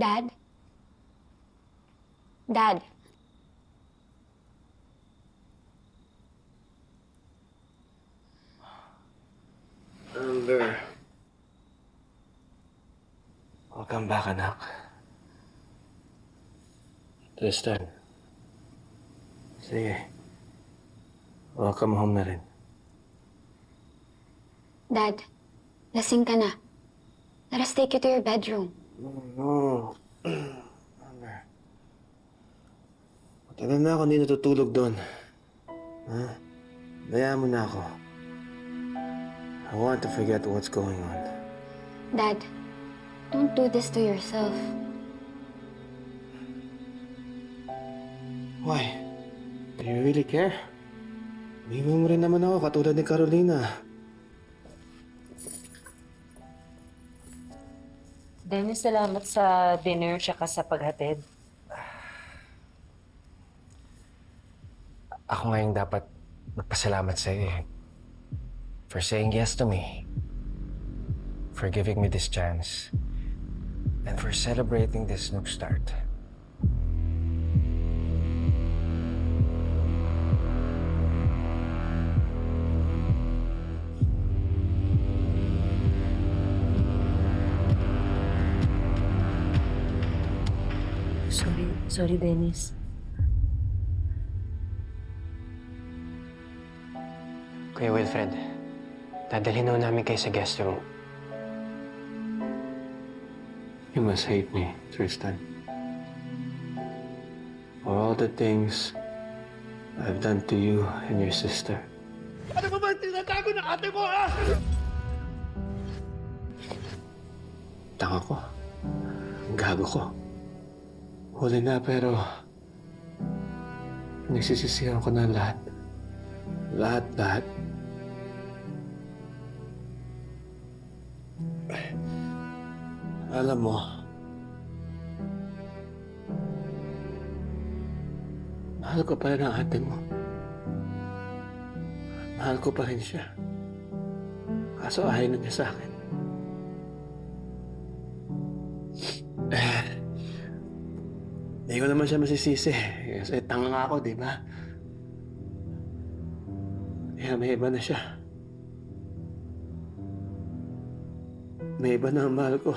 Dad? Dad? Amber. Welcome back, anak. Tristan. Sige. Welcome home na rin. Dad, lasing ka na. Let us take you to your bedroom. No. Amber. Matagal na ako hindi natutulog doon. Ha? Bayaan mo na ako. I want to forget what's going on. Dad, don't do this to yourself. Why? Do you really care? Iwan mo rin naman ako katulad ni Carolina. Dennis, salamat sa dinner tsaka sa paghatid. Ako nga yung dapat magpasalamat sa iyo eh. For saying yes to me. For giving me this chance. And for celebrating this new start. Sorry, Dennis. Kuya Wilfred, dadalhin na namin kayo sa guest room. You must hate me, Tristan. For all the things I've done to you and your sister. Ano ba ba tinatago ng ate mo, ha? Tanga ko. Gago ko. Huli na pero nagsisisihan ko na lahat. Lahat. Alam mo, mahal ko pa rin ang ate mo. Mahal ko pa rin siya. Kaso ayaw na niya sa akin. Hindi ko naman siya masisisi. Kasi tanga nga ako, di ba? Kaya may iba na siya. May iba na ang mahal ko.